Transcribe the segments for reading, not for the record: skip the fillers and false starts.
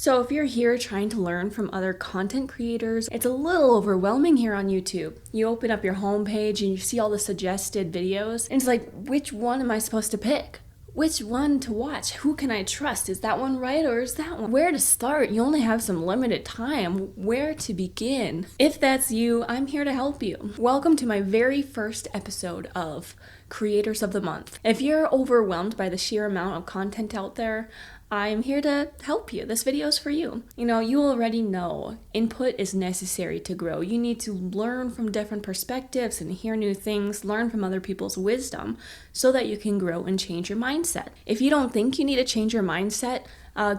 So if you're here trying to learn from other content creators, it's a little overwhelming here on YouTube. You open up your homepage and you see all the suggested videos, and it's like, which one am I supposed to pick? Which one to watch? Who can I trust? Is that one right or is that one? Where to start? You only have some limited time. Where to begin? If that's you, I'm here to help you. Welcome to my very first episode of Creators of the Month. If you're overwhelmed by the sheer amount of content out there, I'm here to help you. This video is for you. You already know input is necessary to grow. You need to learn from different perspectives and hear new things, learn from other people's wisdom so that you can grow and change your mindset. If you don't think you need to change your mindset,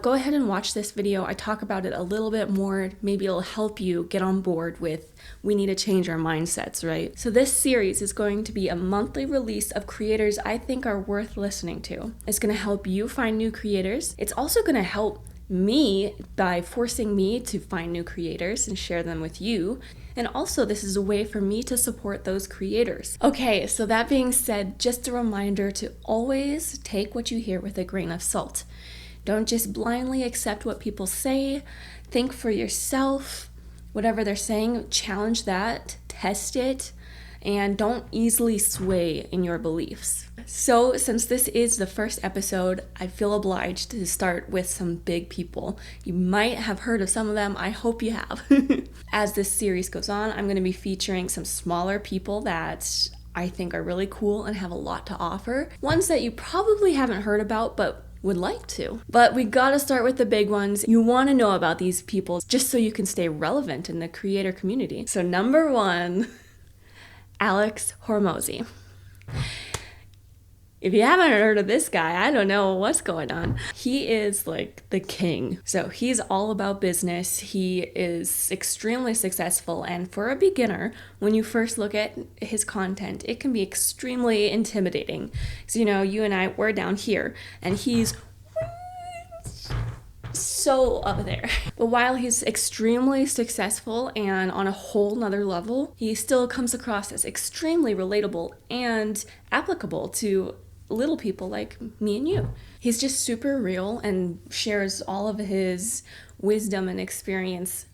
go ahead and watch this video. I talk about it a little bit more. Maybe it'll help you get on board with we need to change our mindsets, right? So this series is going to be a monthly release of creators I think are worth listening to. It's going to help you find new creators. It's also going to help me by forcing me to find new creators and share them with you. And also, this is a way for me to support those creators. Okay, so that being said, just a reminder to always take what you hear with a grain of salt. Don't just blindly accept what people say. Think for yourself. Whatever they're saying, challenge that, test it, and don't easily sway in your beliefs. So since this is the first episode, I feel obliged to start with some big people. You might have heard of some of them. I hope you have. As this series goes on, I'm going to be featuring some smaller people that I think are really cool and have a lot to offer. Ones that you probably haven't heard about, but would like to. But we gotta start with the big ones. You want to know about these people just so you can stay relevant in the creator community. So number one, Alex Hormozi. If you haven't heard of this guy, I don't know what's going on. He is like the king. So he's all about business. He is extremely successful. And for a beginner, when you first look at his content, it can be extremely intimidating. So, you and I, we're down here and he's so up there. But while he's extremely successful and on a whole nother level, he still comes across as extremely relatable and applicable to little people like me and you. He's just super real and shares all of his wisdom and experience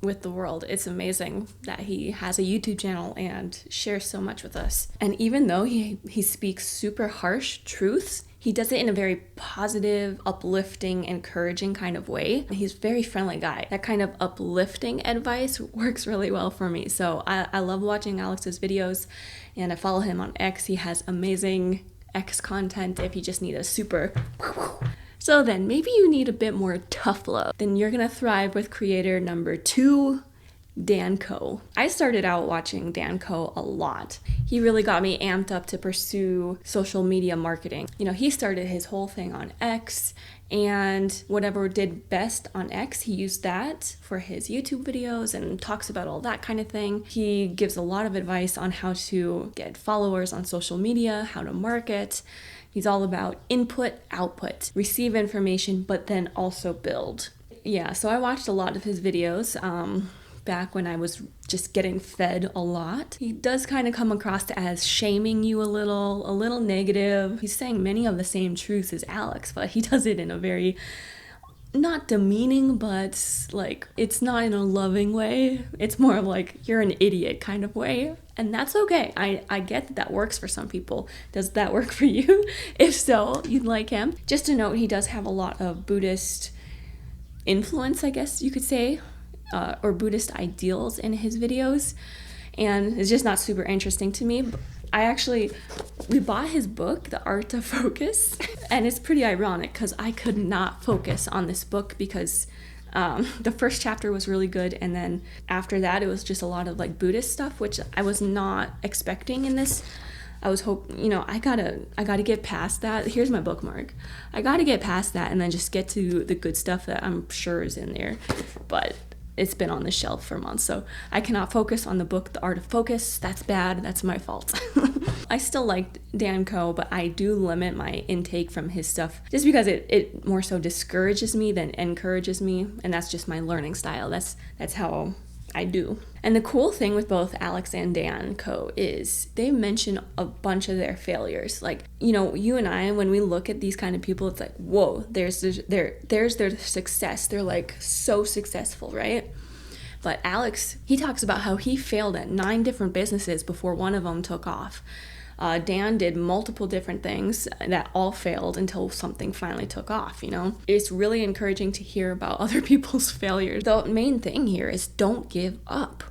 with the world. It's amazing that he has a YouTube channel and shares so much with us. And even though he speaks super harsh truths, he does it in a very positive, uplifting, encouraging kind of way. He's a very friendly guy. That kind of uplifting advice works really well for me. So I love watching Alex's videos, and I follow him on X. He has amazing X content if you just need a super. So then maybe you need a bit more tough love. Then you're gonna thrive with creator number 2, Danco. I started out watching Danco a lot. He really got me amped up to pursue social media marketing. He started his whole thing on X, and whatever did best on X, he used that for his YouTube videos and talks about all that kind of thing. He gives a lot of advice on how to get followers on social media, how to market. He's all about input, output, receive information, but then also build. Yeah, so I watched a lot of his videos back when I was just getting fed a lot. He does kind of come across as shaming you a little negative. He's saying many of the same truths as Alex, but he does it in a very, not demeaning, but like, it's not in a loving way. It's more of like, you're an idiot kind of way. And that's okay. I get that works for some people. Does that work for you? If so, you'd like him. Just a note, he does have a lot of Buddhist influence, I guess you could say, or Buddhist ideals in his videos. And it's just not super interesting to me. We bought his book, The Art of Focus, and it's pretty ironic because I could not focus on this book because the first chapter was really good, and then after that it was just a lot of like Buddhist stuff, which I was not expecting in this. I was hoping, I gotta get past that. Here's my bookmark. I gotta get past that and then just get to the good stuff that I'm sure is in there. But it's been on the shelf for months, so I cannot focus on the book, The Art of Focus. That's bad. That's my fault. I still liked Danco, but I do limit my intake from his stuff just because it more so discourages me than encourages me, and that's just my learning style. That's how I do. And the cool thing with both Alex and Dan Co is they mention a bunch of their failures. Like, you know, you and I, when we look at these kind of people, it's like, whoa, there's their success. They're like so successful, right? But Alex, he talks about how he failed at 9 different businesses before one of them took off. Dan did multiple different things that all failed until something finally took off, you know? It's really encouraging to hear about other people's failures. The main thing here is don't give up.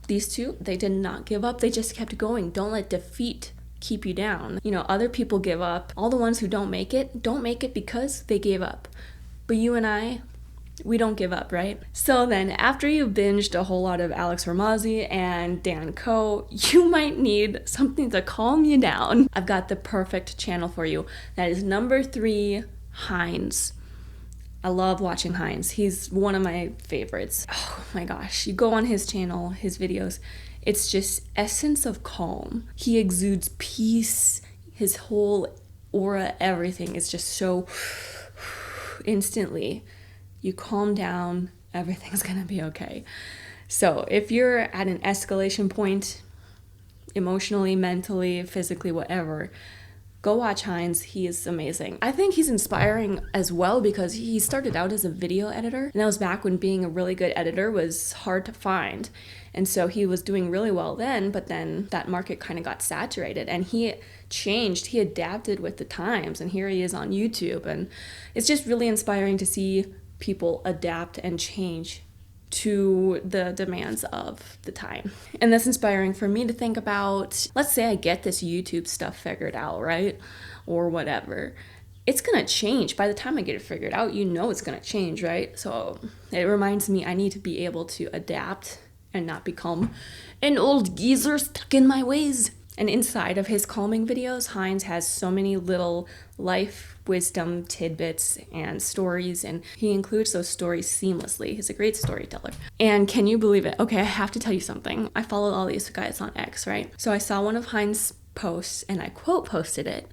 These two, they did not give up. They just kept going. Don't let defeat keep you down. You know, other people give up. All the ones who don't make it because they gave up. But you and I, we don't give up, right? So then after you binged a whole lot of Alex Hormozi and Dan Co, you might need something to calm you down. I've got the perfect channel for you. That is number 3, Hindz. I love watching Hindz. He's one of my favorites. Oh my gosh. You go on his channel, his videos. It's just essence of calm. He exudes peace. His whole aura, everything is just so instantly. You calm down, everything's gonna be okay. So if you're at an escalation point, emotionally, mentally, physically, whatever, go watch Hindz. He is amazing. I think he's inspiring as well because he started out as a video editor, and that was back when being a really good editor was hard to find. And so he was doing really well then, but then that market kind of got saturated, and he changed, he adapted with the times, and here he is on YouTube. And it's just really inspiring to see people adapt and change to the demands of the time. And that's inspiring for me to think about, let's say I get this YouTube stuff figured out, right? Or whatever. It's gonna change. By the time I get it figured out, you know it's gonna change, right? So it reminds me I need to be able to adapt and not become an old geezer stuck in my ways. And inside of his calming videos, Hindz has so many little life wisdom tidbits and stories, and he includes those stories seamlessly. He's a great storyteller. And can you believe it? Okay, I have to tell you something. I follow all these guys on X, right? So I saw one of Hind's posts, and I quote posted it,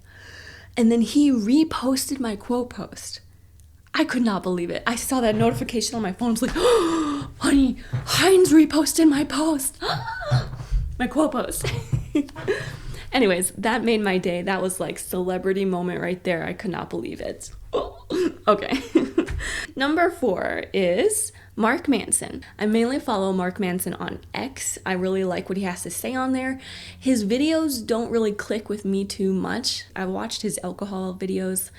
and then he reposted my quote post. I could not believe it. I saw that notification on my phone. I was like, oh, honey, Hindz reposted my post. My quote post. Anyways, that made my day. That was like celebrity moment right there. I could not believe it. Oh, okay. Number 4 is Mark Manson. I mainly follow Mark Manson on X. I really like what he has to say on there. His videos don't really click with me too much. I watched his alcohol videos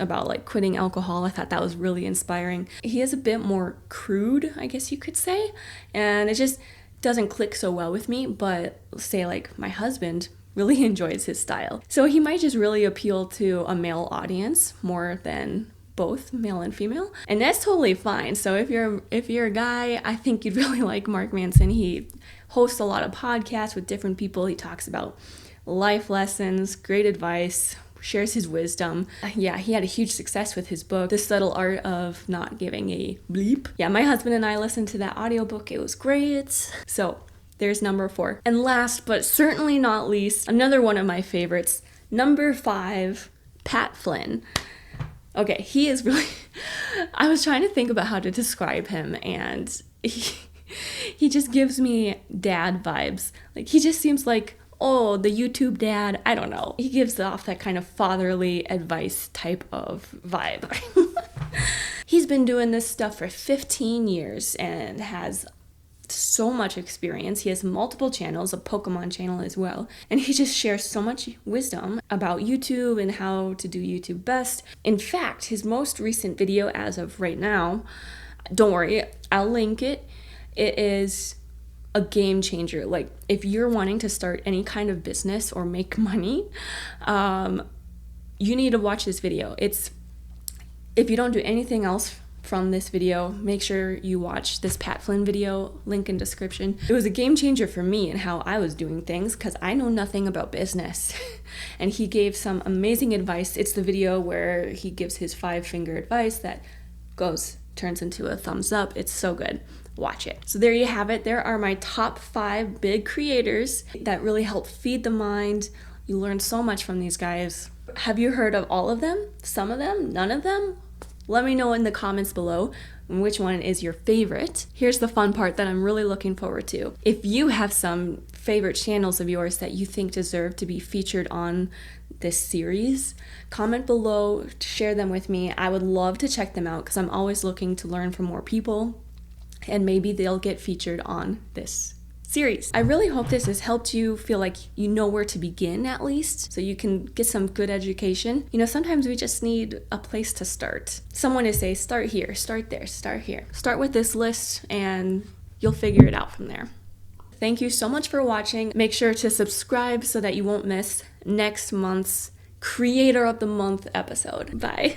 about like quitting alcohol. I thought that was really inspiring. He is a bit more crude, I guess you could say, and it just doesn't click so well with me. But say like my husband really enjoys his style, so he might just really appeal to a male audience more than both male and female, and that's totally fine. So if you're a guy, I think you'd really like Mark Manson. He hosts a lot of podcasts with different people. He talks about life lessons, great advice, shares his wisdom. Yeah, he had a huge success with his book, The Subtle Art of Not Giving a Bleep. Yeah, my husband and I listened to that audiobook. It was great. So there's number 4. And last but certainly not least, another one of my favorites, number 5, Pat Flynn. Okay, he is really, I was trying to think about how to describe him, and he just gives me dad vibes. Like, he just seems like, oh, the YouTube dad. I don't know. He gives off that kind of fatherly advice type of vibe. He's been doing this stuff for 15 years and has so much experience. He has multiple channels, a Pokemon channel as well, and he just shares so much wisdom about YouTube and how to do YouTube best. In fact, his most recent video as of right now, don't worry, I'll link it. It is a game changer. Like, if you're wanting to start any kind of business or make money, you need to watch this video. If you don't do anything else from this video, make sure you watch this Pat Flynn video, link in description. It was a game changer for me and how I was doing things, because I know nothing about business. And he gave some amazing advice. It's the video where he gives his 5-finger advice that turns into a thumbs up. It's so good. Watch it. So there you have it. There are my top 5 big creators that really help feed the mind. You learn so much from these guys. Have you heard of all of them? Some of them? None of them? Let me know in the comments below which one is your favorite. Here's the fun part that I'm really looking forward to. If you have some favorite channels of yours that you think deserve to be featured on this series, comment below, share them with me. I would love to check them out because I'm always looking to learn from more people, and maybe they'll get featured on this series. I really hope this has helped you feel like you know where to begin, at least, so you can get some good education. You know, sometimes we just need a place to start. Someone to say, start here, start there, start here. Start with this list and you'll figure it out from there. Thank you so much for watching. Make sure to subscribe so that you won't miss next month's Creator of the Month episode. Bye.